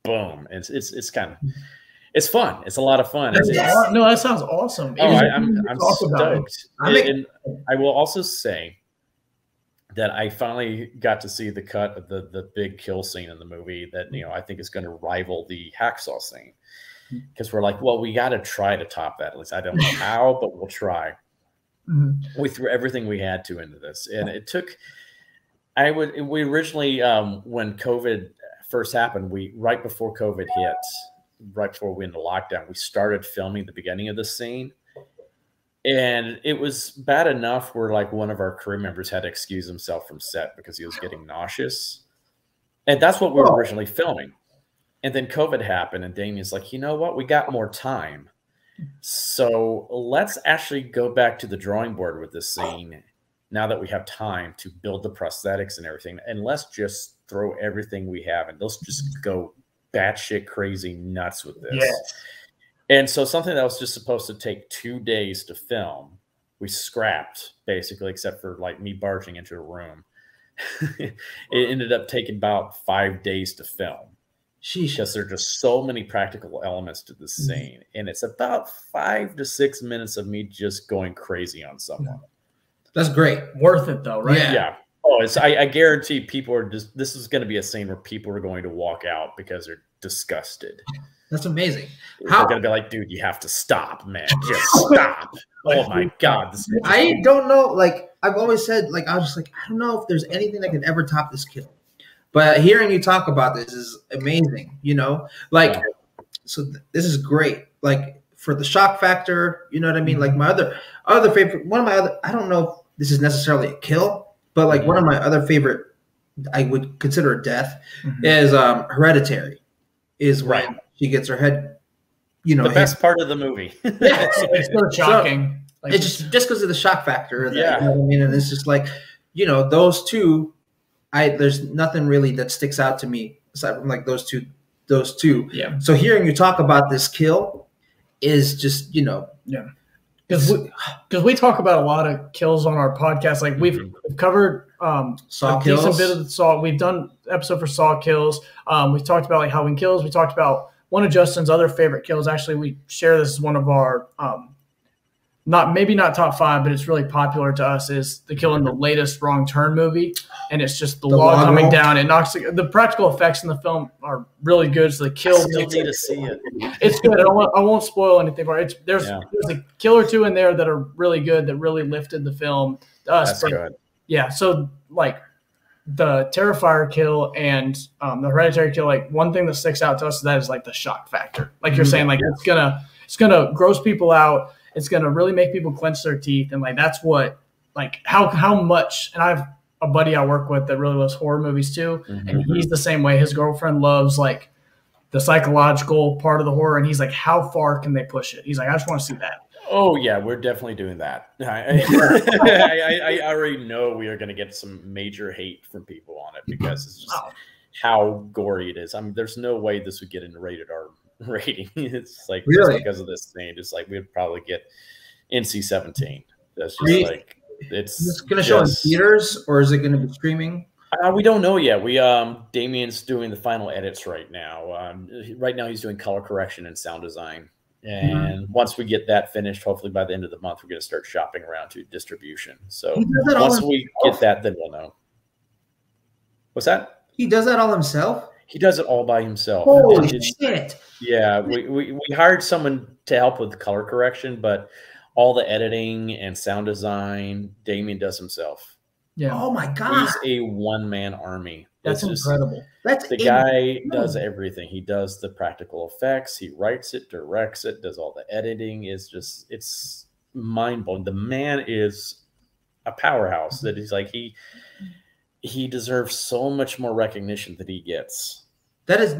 boom, it's kind of it's fun. It's a lot of fun. No, that sounds awesome. Oh, I'm stoked. And I will also say that I finally got to see the cut of the big kill scene in the movie that I think is going to rival the hacksaw scene, because we're like, well, we got to try to top that. At least I don't know how, but we'll try. We threw everything we had to into this, and it took. We originally when COVID first happened, right before COVID hit, right before we went into lockdown, we started filming the beginning of the scene. And it was bad enough where like one of our crew members had to excuse himself from set because he was getting nauseous. And that's what we were originally filming. And then COVID happened and Damien's like, you know what? We got more time. So let's actually go back to the drawing board with this scene now that we have time to build the prosthetics and everything. And let's just throw everything we have and let's just go batshit crazy nuts with this. Yes. And so something that was just supposed to take 2 days to film, we scrapped basically, except for like me barging into a room. It ended up taking about 5 days to film. Because there are just so many practical elements to this scene. And it's about 5 to 6 minutes of me just going crazy on someone. That's great. Worth it though, right? Yeah. Oh, I guarantee people are just, this is going to be a scene where people are going to walk out because they're disgusted. That's amazing. They're going to be like, dude, you have to stop, man. Just stop. Oh my God. I don't know. Like I've always said, like, I was just like, I don't know if there's anything that could ever top this kill. But hearing you talk about this is amazing, like, so this is great. Like for the shock factor, you know what I mean? Like my other favorite, I don't know if this is necessarily a kill, but like one of my other favorite, I would consider a death is Hereditary, is when she gets her head, the best part of the movie. Yeah, it's so shocking. So, it's just because of the shock factor. You know what I mean? And it's just like, those two, there's nothing really that sticks out to me aside from like those two. Yeah. So hearing you talk about this kill is just, because we talk about a lot of kills on our podcast. Like we've covered Saw a kills. decent bit of the Saw. We've done episode for Saw kills. We've talked about like Halloween kills. We talked about one of Justin's other favorite kills. Actually, we share this as one of our maybe not top 5, but it's really popular to us, is the kill in the latest Wrong Turn movie. And it's just the log coming down. It knocks the practical effects in the film are really good. So the kill, I still need to see it. It's good. I won't spoil anything for it. There's a kill or two in there that are really good, that really lifted the film to us. That's good. Yeah. So like the Terrifier kill and the Hereditary kill, like one thing that sticks out to us, that is like the shock factor. Like you're saying, like it's gonna gross people out. It's going to really make people clench their teeth. And like, that's what, like how much, and I have a buddy I work with that really loves horror movies too. And he's the same way. His girlfriend loves like the psychological part of the horror. And he's like, how far can they push it? He's like, I just want to see that. Oh yeah, we're definitely doing that. I already know we are going to get some major hate from people on it because it's just how gory it is. I mean, there's no way this would get into rated R rating. It's like really? Just because of this thing, just like we'd probably get NC-17. That's just like it's going to show in theaters, or is it going to be streaming? We don't know yet. Damien's doing the final edits right now. Right now he's doing color correction and sound design. And once we get that finished, hopefully by the end of the month, we're going to start shopping around to distribution. So once we get that, then we'll know. What's that? He does that all himself? He does it all by himself. Holy shit. Yeah, we hired someone to help with color correction, but all the editing and sound design, Damien does himself. Yeah. Oh my God. He's a one-man army. That's incredible. That's the guy does everything. He does the practical effects. He writes it, directs it, does all the editing. It's mind-blowing. The man is a powerhouse. That he's like he deserves so much more recognition that he gets. That is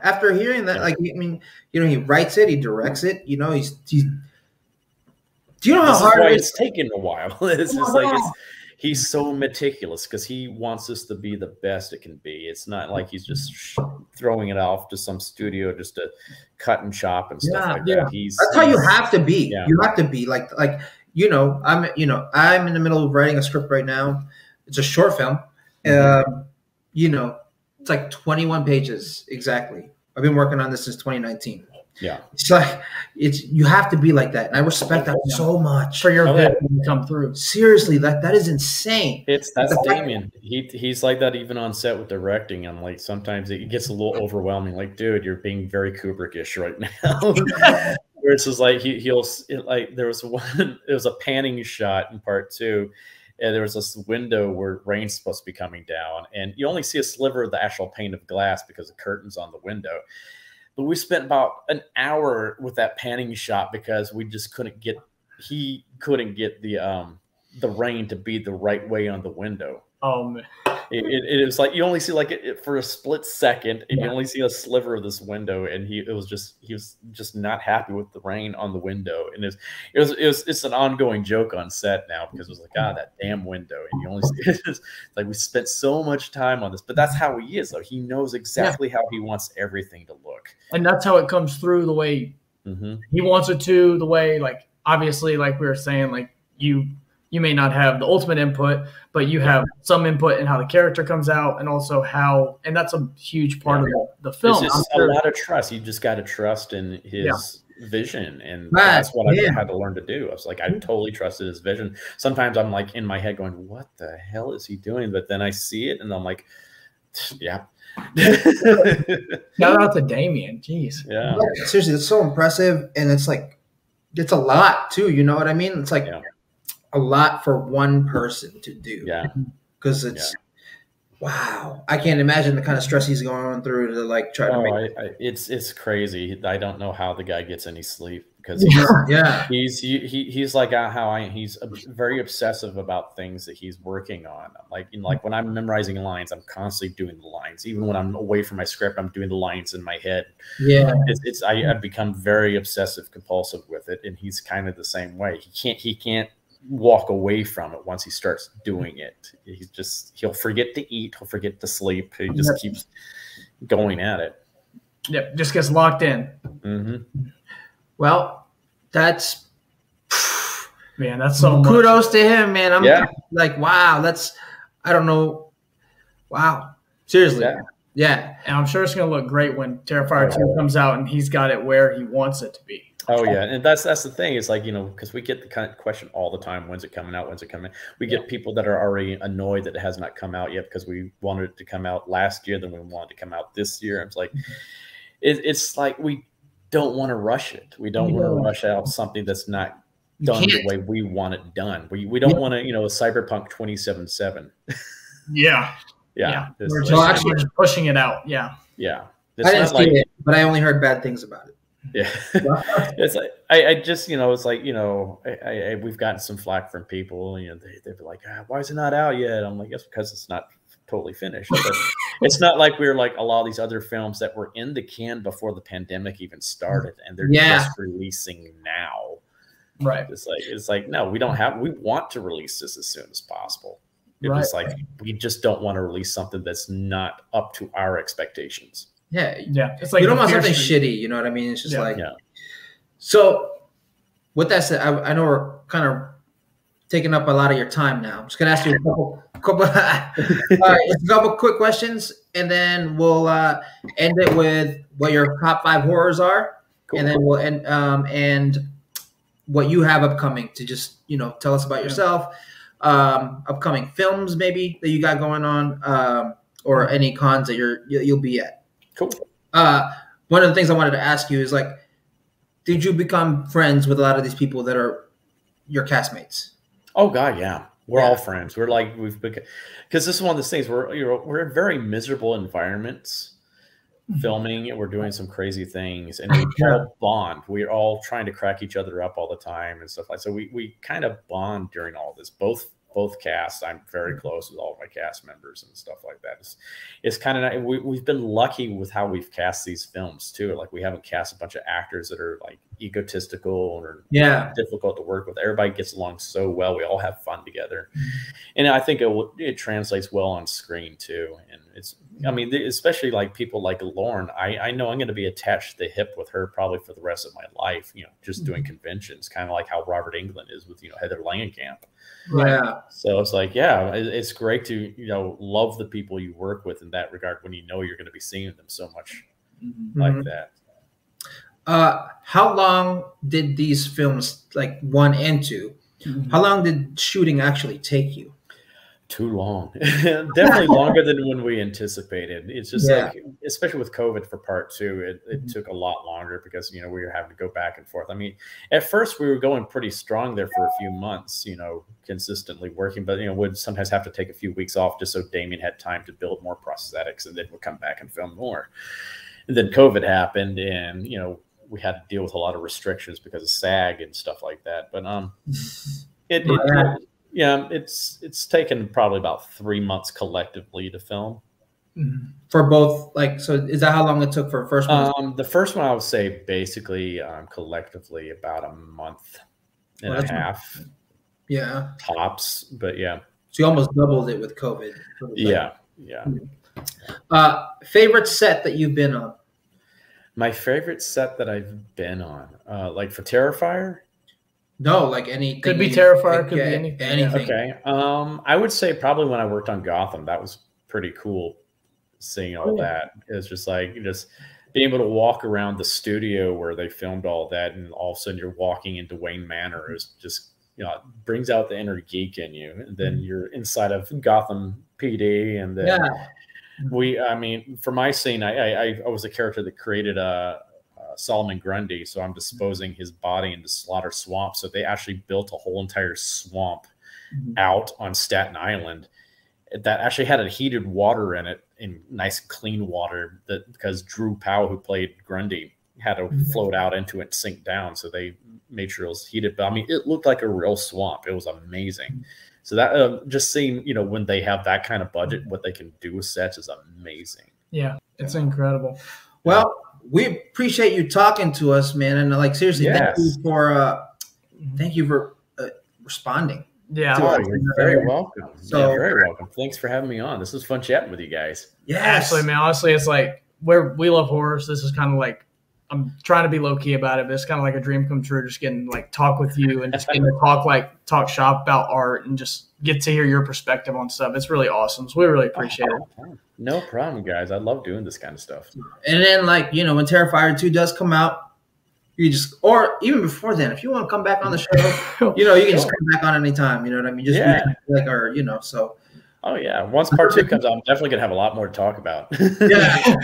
after hearing that, like, I mean, he writes it, he directs it, he's do you know how hard it's taken a while? It's just like he's so meticulous because he wants this to be the best it can be. It's not like he's just throwing it off to some studio just to cut and chop and stuff like that. That's how you have to be. Yeah. You have to be like I'm in the middle of writing a script right now. It's a short film. It's like 21 pages exactly. I've been working on this since 2019. Yeah, it's like you have to be like that, and I respect that so much for your vision to come through. Seriously, that is insane. That's Damien. He's like that even on set with directing. I'm like, sometimes it gets a little overwhelming. Like, dude, you're being very Kubrickish right now. Where it's just like there was a panning shot in part 2. And there was this window where rain's supposed to be coming down, and you only see a sliver of the actual pane of glass because the curtain's on the window. But we spent about an hour with that panning shot because we just couldn't get the rain to be the right way on the window. Oh man. It was like you only see like it for a split second, and you only see a sliver of this window, and he was just not happy with the rain on the window, and it's an ongoing joke on set now because it was like, that damn window, and you only see it's like we spent so much time on this, but that's how he is though. He knows exactly how he wants everything to look, and that's how it comes through the way he wants it to. The way, like, obviously, like we were saying, like you may not have the ultimate input, but you have some input in how the character comes out, and also and that's a huge part of the film. It's just a lot of trust. You just got to trust in his vision, and that's what I had to learn to do. I was like, I totally trusted his vision. Sometimes I'm like in my head going, what the hell is he doing? But then I see it, and I'm like, yeah. Shout out to Damien. Jeez. Yeah. Seriously, it's so impressive, and it's like, it's a lot too. You know what I mean? It's like, a lot for one person to do. Yeah. Because it's wow. I can't imagine the kind of stress he's going through to like try to make it's crazy. I don't know how the guy gets any sleep because he's like he's very obsessive about things that he's working on. Like when I'm memorizing lines, I'm constantly doing the lines. Even when I'm away from my script, I'm doing the lines in my head. Yeah. I've become very obsessive compulsive with it, and he's kind of the same way. He can't walk away from it once he starts doing it. He'll forget to eat, he'll forget to sleep. He just keeps going at it. Yep, just gets locked in. Well, that's so kudos to him, man. I'm like, wow, I don't know. Wow. Seriously. Yeah. And I'm sure it's gonna look great when Terrifier 2 comes out and he's got it where he wants it to be. Oh yeah, and that's the thing. It's like, because we get the kind of question all the time: when's it coming out? When's it coming? We get people that are already annoyed that it has not come out yet because we wanted it to come out last year, then we wanted it to come out this year. It's like, it's like we don't want to rush it. We don't want to rush out something that's not done the way we want it done. We don't want to, Cyberpunk 2077. Yeah. We're just pushing it out. Yeah. I didn't see it, but I only heard bad things about it. Yeah, it's like I just it's like we've gotten some flack from people. They'd be like, why is it not out yet? I'm like, that's because it's not totally finished. But it's not like we're like a lot of these other films that were in the can before the pandemic even started, and they're just releasing now. Right. It's like no, we want to release this as soon as possible. It's like we just don't want to release something that's not up to our expectations. Yeah. It's like you don't want something shitty, you know what I mean? It's just So with that said, I know we're kind of taking up a lot of your time now. I'm just gonna ask you a couple quick questions, and then we'll end it with what your top 5 horrors are, and then we'll end and what you have upcoming to just tell us about yourself, upcoming films maybe that you got going on, or any cons that you'll be at. Cool. One of the things I wanted to ask you is like, did you become friends with a lot of these people that are your castmates? Oh God, yeah. We're all friends. We're like because this is one of those things we're in very miserable environments, filming, and we're doing some crazy things, and we all bond. We're all trying to crack each other up all the time and stuff like. So we kind of bond during all this. Both both casts. I'm very close with all of my cast members and stuff like that. It's kind of we've been lucky with how we've cast these films too. Like we haven't cast a bunch of actors that are like egotistical or difficult to work with. Everybody gets along so well. We all have fun together, and I think it translates well on screen too. And it's, I mean, especially like people like Lauren. I know I'm going to be attached to the hip with her probably for the rest of my life. You know, just doing conventions, kind of like how Robert Englund is with Heather Langenkamp. Yeah. So it's like, yeah, it's great to love the people you work with in that regard when you know you're going to be seeing them so much like that. How long did these films, like 1 and 2, how long did shooting actually take you? Too long. Definitely longer than when we anticipated. It's just like, especially with COVID for part 2, it took a lot longer because, we were having to go back and forth. I mean, at first we were going pretty strong there for a few months, consistently working, but, would sometimes have to take a few weeks off just so Damien had time to build more prosthetics, and then we'd come back and film more. And then COVID happened, and, we had to deal with a lot of restrictions because of SAG and stuff like that. But it's taken probably about 3 months collectively to film. For both, like, so is that how long it took for the first one? The first one, I would say basically collectively about a month and a half. Yeah. Tops, but yeah. So you almost doubled it with COVID. Yeah. Favorite set that you've been on? My favorite set that I've been on, like for Terrifier? No, like anything. Could be Terrifier, could be anything. Okay. I would say probably when I worked on Gotham, that was pretty cool seeing all that. It's just like just being able to walk around the studio where they filmed all that, and all of a sudden you're walking into Wayne Manor is just, it brings out the inner geek in you. And then you're inside of Gotham PD, and then I mean, for my scene, I was a character that created Solomon Grundy, so I'm disposing his body into Slaughter Swamp. So they actually built a whole entire swamp out on Staten Island that actually had a heated water in it, in nice clean water, because Drew Powell, who played Grundy, had to float out into it and sink down. So they made sure it was heated. But I mean, it looked like a real swamp. It was amazing. So that just seeing, when they have that kind of budget, what they can do with sets is amazing. Yeah, it's incredible. Well, we appreciate you talking to us, man. And like, seriously, thank you for responding. Yeah, you're very welcome. So, very welcome. Thanks for having me on. This was fun chatting with you guys. Yeah, actually, man. Honestly, it's like we love horror. So this is kind of like, I'm trying to be low key about it, but it's kind of like a dream come true. Just getting like talk with you and just getting to talk shop about art and just get to hear your perspective on stuff. It's really awesome. So we really appreciate it. No problem, guys. I love doing this kind of stuff. And then, like, when Terrifier 2 does come out, you just, or even before then, if you want to come back on the show, you can just come back on anytime. You know what I mean? Just so. Oh yeah. Once part 2 comes out, I'm definitely gonna have a lot more to talk about. Yeah.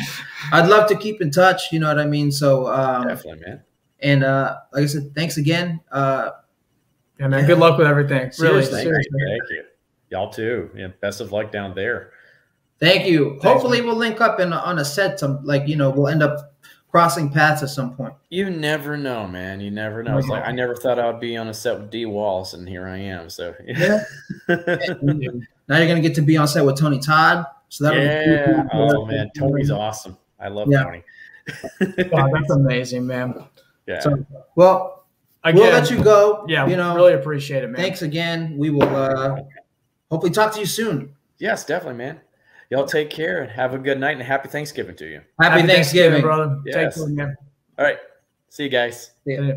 I'd love to keep in touch. You know what I mean? So definitely, man. And like I said, thanks again. Yeah, man. Good luck with everything. Seriously. Thank you. Y'all too. Yeah, best of luck down there. Thank you. Thanks, hopefully we'll link up on a set. We'll end up crossing paths at some point. You never know, man. You never know. It's like I never thought I would be on a set with D. Wallace, and here I am. So now you're gonna get to be on set with Tony Todd. So that oh man, Tony's awesome. I love Tony. Wow, that's amazing, man. Yeah. So, well, again, we'll let you go. Yeah, really appreciate it, man. Thanks again. We will hopefully talk to you soon. Yes, definitely, man. Y'all take care and have a good night, and happy Thanksgiving to you. Happy Thanksgiving, brother. Yes. Take care, man. All right. See you guys. See ya.